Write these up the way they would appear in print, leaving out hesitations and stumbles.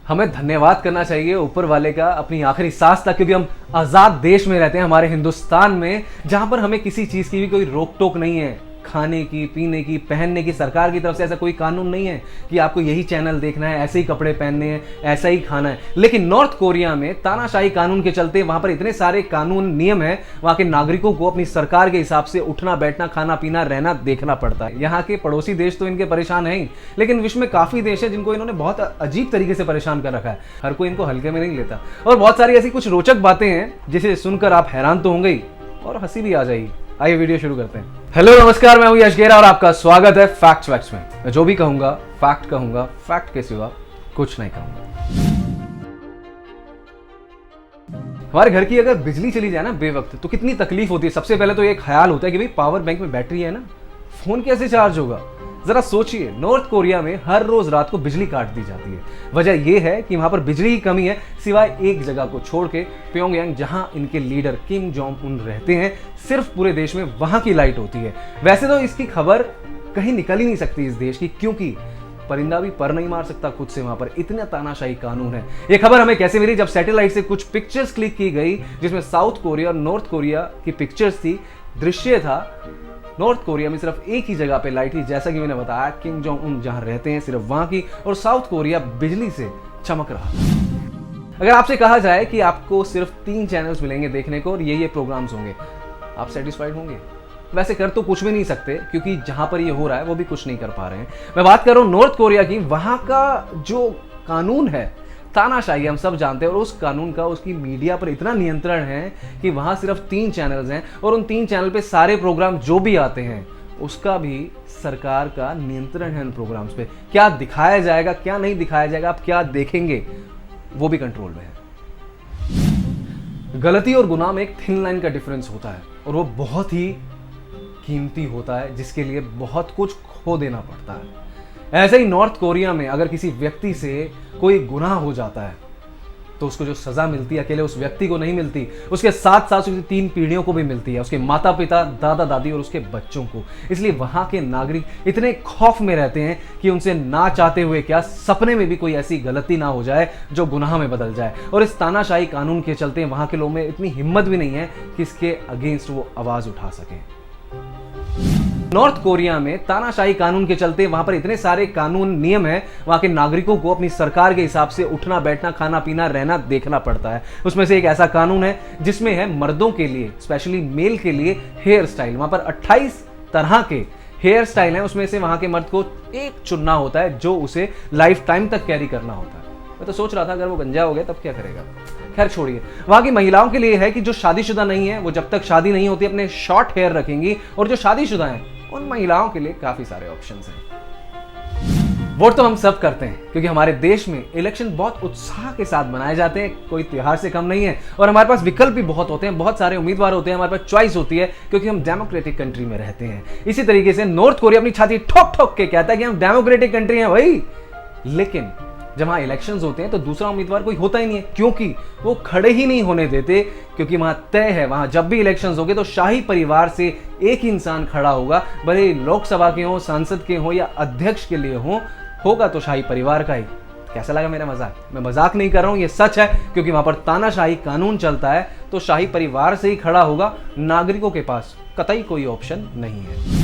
हमें धन्यवाद करना चाहिए ऊपर वाले का अपनी आखिरी सांस तक, क्योंकि हम आज़ाद देश में रहते हैं, हमारे हिंदुस्तान में, जहां पर हमें किसी चीज़ की भी कोई रोक टोक नहीं है। खाने की, पीने की, पहनने की सरकार की तरफ से ऐसा कोई कानून नहीं है कि आपको यही चैनल देखना है, ऐसे ही कपड़े पहनने हैं, ऐसा ही खाना है। लेकिन नॉर्थ कोरिया में तानाशाही कानून के चलते वहां पर इतने सारे कानून नियम है, वहां के नागरिकों को अपनी सरकार के हिसाब से उठना बैठना, खाना पीना, रहना देखना पड़ता है। यहाँ के पड़ोसी देश तो इनके परेशान है ही, लेकिन विश्व में काफी देश है जिनको इन्होंने बहुत अजीब तरीके से परेशान कर रखा है। हर कोई इनको हल्के में नहीं लेता, और बहुत सारी ऐसी कुछ रोचक बातें हैं जिसे सुनकर आप हैरान तो होंगे और हंसी भी आ जाएगी। आइए वीडियो शुरू करते हैं। हेलो नमस्कार, मैं हूं यश गेरा और आपका स्वागत है फैक्ट्स वैक्ट्स में। मैं जो भी कहूंगा फैक्ट के सिवा कुछ नहीं कहूंगा। हमारे घर की अगर बिजली चली जाए ना बेवक्त, तो कितनी तकलीफ होती है। सबसे पहले तो ये ख्याल होता है कि भाई पावर बैंक में बैटरी है ना, फोन कैसे चार्ज होगा। जरा सोचिए, नॉर्थ कोरिया में हर रोज रात को बिजली काट दी जाती है। वजह यह है कि वहां पर बिजली की कमी है, सिवाय एक जगह को छोड़ के, प्योंगयांग, जहां इनके लीडर किम जोंग उन रहते हैं। सिर्फ पूरे देश में वहां की लाइट होती है। वैसे तो इसकी खबर कहीं निकल ही नहीं सकती इस देश की, क्योंकि परिंदा भी पर नहीं मार सकता खुद से, वहां पर इतना तानाशाही कानून है। यह खबर हमें कैसे मिली? जब सैटेलाइट से कुछ पिक्चर्स क्लिक की गई जिसमें साउथ कोरिया और नॉर्थ कोरिया की पिक्चर्स थी। दृश्य था नॉर्थ कोरिया में सिर्फ एक ही जगह पे लाइट थी, जैसा कि मैंने बताया, किम जोंग उन जहां रहते हैं सिर्फ वहां की, और साउथ कोरिया बिजली से चमक रहा था। अगर आपसे कहा जाए कि आपको सिर्फ 3 चैनल्स मिलेंगे देखने को और ये प्रोग्राम्स होंगे, आप सेटिस्फाइड होंगे? वैसे कर तो कुछ भी नहीं सकते, क्योंकि जहां पर ये हो रहा है वो भी कुछ नहीं कर पा रहे हैं। मैं बात कर रहा हूं नॉर्थ कोरिया की। वहां का जो कानून है तानाशाही, हम सब जानते हैं, और उस कानून का उसकी मीडिया पर इतना नियंत्रण है कि वहां सिर्फ 3 चैनल्स हैं, और उन 3 चैनल पे सारे प्रोग्राम जो भी आते हैं उसका भी सरकार का नियंत्रण है। उन प्रोग्राम्स पे क्या दिखाया जाएगा, क्या नहीं दिखाया जाएगा, आप क्या देखेंगे, वो भी कंट्रोल में है। गलती और गुनाह में एक थिन लाइन का डिफरेंस होता है, और वो बहुत ही कीमती होता है, जिसके लिए बहुत कुछ खो देना पड़ता है। ऐसे ही नॉर्थ कोरिया में अगर किसी व्यक्ति से कोई गुनाह हो जाता है तो उसको जो सजा मिलती है, अकेले उस व्यक्ति को नहीं मिलती, उसके साथ साथ उसकी 3 पीढ़ियों को भी मिलती है, उसके माता पिता, दादा दादी और उसके बच्चों को। इसलिए वहां के नागरिक इतने खौफ में रहते हैं कि उनसे ना चाहते हुए क्या, सपने में भी कोई ऐसी गलती ना हो जाए जो गुनाह में बदल जाए। और इस तानाशाही कानून के चलते वहां के लोगों में इतनी हिम्मत भी नहीं है कि इसके अगेंस्ट वो आवाज उठा सके। नॉर्थ कोरिया में तानाशाही कानून के चलते वहां पर इतने सारे कानून नियम है, वहां के नागरिकों को अपनी सरकार के हिसाब से उठना बैठना, खाना पीना, रहना देखना पड़ता है। उसमें से एक ऐसा कानून है जिसमें है मर्दों के लिए, स्पेशली मेल के लिए हेयर स्टाइल। वहां पर 28 तरह के हेयर स्टाइल हैं, उसमें से वहां के मर्द को एक चुनना होता है जो उसे लाइफ टाइम तक कैरी करना होता है। मैं तो सोच रहा था अगर वो गंजा हो गया तब क्या करेगा। खैर छोड़िए। वहां की महिलाओं के लिए है कि जो शादीशुदा नहीं है वो जब तक शादी नहीं होती अपने शॉर्ट हेयर रखेंगी, और जो शादीशुदा हैं उन महिलाओं के लिए काफी सारे ऑप्शंस हैं। वोट तो हम सब करते हैं, क्योंकि हमारे देश में इलेक्शन बहुत उत्साह के साथ मनाए जाते हैं, कोई त्योहार से कम नहीं है। और हमारे पास विकल्प भी बहुत होते हैं, बहुत सारे उम्मीदवार होते हैं, हमारे पास चॉइस होती है, क्योंकि हम डेमोक्रेटिक कंट्री में रहते हैं। इसी तरीके से नॉर्थ कोरिया अपनी छाती ठोक ठोक के कहता है कि हम डेमोक्रेटिक कंट्री हैं भाई, लेकिन जब वहां इलेक्शंस होते हैं तो दूसरा उम्मीदवार कोई होता ही नहीं है, क्योंकि वो खड़े ही नहीं होने देते। क्योंकि वहां तय है, वहां जब भी इलेक्शंस होंगे तो शाही परिवार से एक ही इंसान खड़ा होगा, भले लोकसभा के हो, सांसद के हो या अध्यक्ष के लिए होगा तो शाही परिवार का ही। कैसा लगा मेरा मजाक? मैं मजाक नहीं कर रहा हूं, ये सच है, क्योंकि वहां पर तानाशाही कानून चलता है तो शाही परिवार से ही खड़ा होगा, नागरिकों के पास कतई कोई ऑप्शन नहीं है।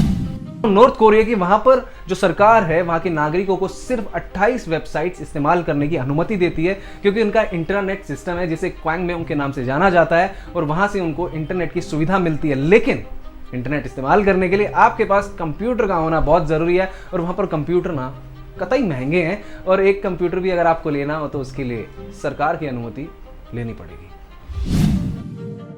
नॉर्थ कोरिया की वहां पर जो सरकार है, वहां के नागरिकों को सिर्फ 28 वेबसाइट्स इस्तेमाल करने की अनुमति देती है, क्योंकि उनका इंटरनेट सिस्टम है जिसे क्वांगमेओंग के नाम से जाना जाता है, और वहां से उनको इंटरनेट की सुविधा मिलती है। लेकिन इंटरनेट इस्तेमाल करने के लिए आपके पास कंप्यूटर का होना बहुत जरूरी है, और वहां पर कंप्यूटर ना कतई महंगे हैं, और एक कंप्यूटर भी अगर आपको लेना हो तो उसके लिए सरकार की अनुमति लेनी पड़ेगी।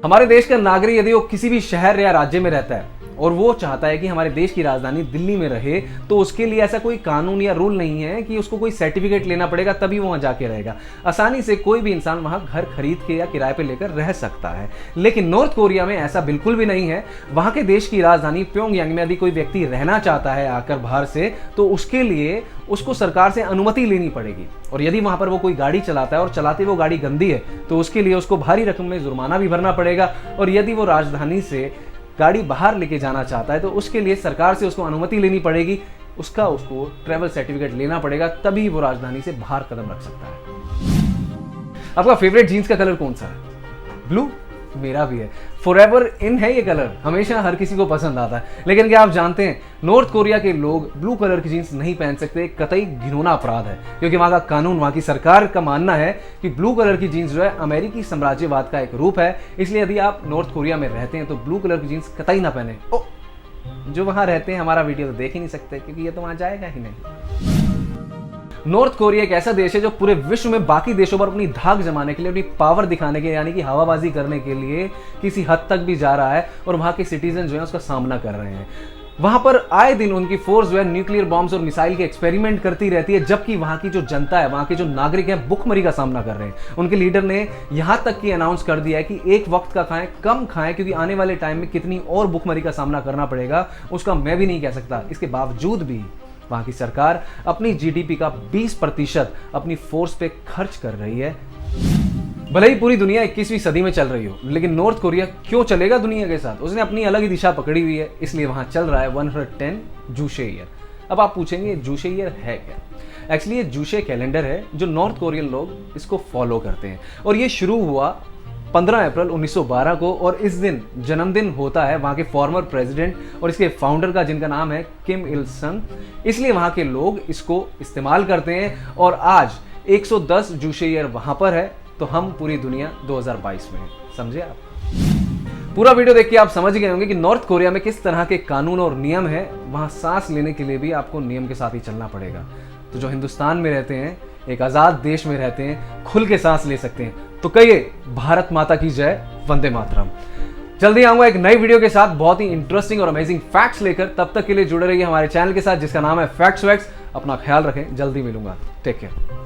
हमारे देश का नागरिक यदि वो किसी भी शहर या राज्य में रहता है और वो चाहता है कि हमारे देश की राजधानी दिल्ली में रहे, तो उसके लिए ऐसा कोई कानून या रूल नहीं है कि उसको कोई सर्टिफिकेट लेना पड़ेगा तभी वो वहां जाके रहेगा। आसानी से कोई भी इंसान वहां घर खरीद के या किराए पे लेकर रह सकता है। लेकिन नॉर्थ कोरिया में ऐसा बिल्कुल भी नहीं है। वहां के देश की राजधानी प्योंगयांग में यदि कोई व्यक्ति रहना चाहता है आकर बाहर से, तो उसके लिए उसको सरकार से अनुमति लेनी पड़ेगी। और यदि वहां पर वो कोई गाड़ी चलाता है और चलाते वो गाड़ी गंदी है, तो उसके लिए उसको भारी रकम में जुर्माना भी भरना पड़ेगा। और यदि वो राजधानी से गाड़ी बाहर लेके जाना चाहता है तो उसके लिए सरकार से उसको अनुमति लेनी पड़ेगी। उसका उसको ट्रैवल सर्टिफिकेट लेना पड़ेगा, तभी वो राजधानी से बाहर कदम रख सकता है। आपका फेवरेट जीन्स का कलर कौन सा है? ब्लू? मेरा भी है। फॉरएवर इन है ये कलर, हमेशा हर किसी को पसंद आता है। लेकिन क्या आप जानते हैं नॉर्थ कोरिया के लोग ब्लू कलर की जीन्स नहीं पहन सकते, कतई घिनौना अपराध है, क्योंकि वहां का कानून, वहां की सरकार का मानना है कि ब्लू कलर की जीन्स जो है अमेरिकी साम्राज्यवाद का एक रूप है। इसलिए यदि आप नॉर्थ कोरिया में रहते हैं तो ब्लू कलर की जीन्स कतई ना पहने। जो वहां रहते हैं हमारा वीडियो तो देख ही नहीं सकते, क्योंकि ये तो वहां जाएगा ही नहीं। नॉर्थ कोरिया एक ऐसा देश है जो पूरे विश्व में बाकी देशों पर अपनी धाक जमाने के लिए, अपनी पावर दिखाने के लिए, यानी कि हवाबाजी करने के लिए किसी हद तक भी जा रहा है, और वहां के सिटीजन जो है उसका सामना कर रहे हैं। वहां पर आए दिन उनकी फोर्स जो है न्यूक्लियर बॉम्ब्स और मिसाइल के एक्सपेरिमेंट करती रहती है, जबकि वहां की जो जनता है, वहां के जो नागरिक हैं, भुखमरी का सामना कर रहे हैं। उनके लीडर ने यहां तक की अनाउंस कर दिया है कि एक वक्त का खाएं, कम खाएं, क्योंकि आने वाले टाइम में कितनी और भुखमरी का सामना करना पड़ेगा उसका मैं भी नहीं कह सकता। इसके बावजूद भी वहां की सरकार अपनी जीडीपी का 20% अपनी फोर्स पे खर्च कर रही है। भले ही पूरी दुनिया 21वीं सदी में चल रही हो, लेकिन नॉर्थ कोरिया क्यों चलेगा दुनिया के साथ? उसने अपनी अलग ही दिशा पकड़ी हुई है, इसलिए वहां चल रहा है 110 जूशे ईयर। अब आप पूछेंगे जूशे ईयर है क्या? एक्चुअली ये जूशे कैलेंडर है जो नॉर्थ कोरियन लोग इसको फॉलो करते हैं, और ये शुरू हुआ 15 अप्रैल 1912 को, और इस दिन जन्मदिन होता है वहाँ के फॉर्मर प्रेसिडेंट और इसके फाउंडर का, जिनका नाम है किम इल संग। इसलिए वहाँ के लोग इसको इस्तेमाल करते हैं, और आज 110 जूशे ईयर वहाँ पर है, तो हम पूरी दुनिया 2022 में है। समझे आप? पूरा वीडियो देख के आप समझ गए होंगे कि नॉर्थ कोरिया में किस तरह के कानून और नियम है। वहाँ सांस लेने के लिए भी आपको नियम के साथ ही चलना पड़ेगा। तो जो हिंदुस्तान में रहते हैं, एक आज़ाद देश में रहते हैं, खुल के सांस ले सकते हैं, तो कहिए भारत माता की जय, वंदे मातरम। जल्दी आऊंगा एक नई वीडियो के साथ बहुत ही इंटरेस्टिंग और अमेजिंग फैक्ट्स लेकर। तब तक के लिए जुड़े रहिए हमारे चैनल के साथ, जिसका नाम है फैक्ट्स वैक्स। अपना ख्याल रखें, जल्दी मिलूंगा। Take care.